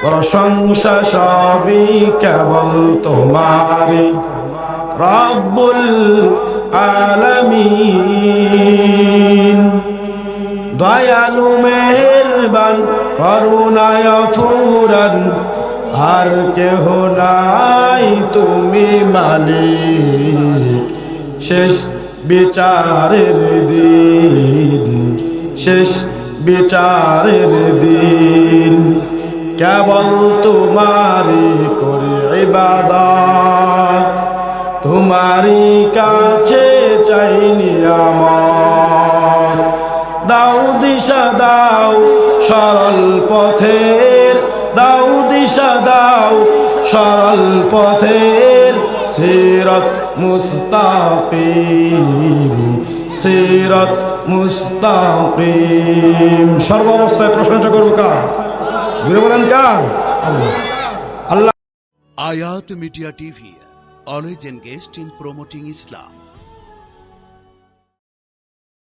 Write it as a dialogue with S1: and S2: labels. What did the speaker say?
S1: প্রশংসা সবই কেবল তোমারই রব্বুল আলামিন। দয়ালু মেহেরবান করুণায় ফুরান, আর কেহ নাই তুমি মালিক। শেষ বিচারের দিন, শেষ বিচারের দিন, কেবল তোমারি করি ইবাদত, তোমারি কাছে চাই নিয়ামত। দাও দিশা দাও সরল পথের, দাও দিশা দাও সরল পথের, সিরাত মুস্তাকিম, সিরাত মুস্তাকিম। সর্বাবস্থায় প্রশংসা করব কার? জোরে বলেন কার? আল্লাহ।
S2: Ayat Media TV, always engaged in promoting Islam.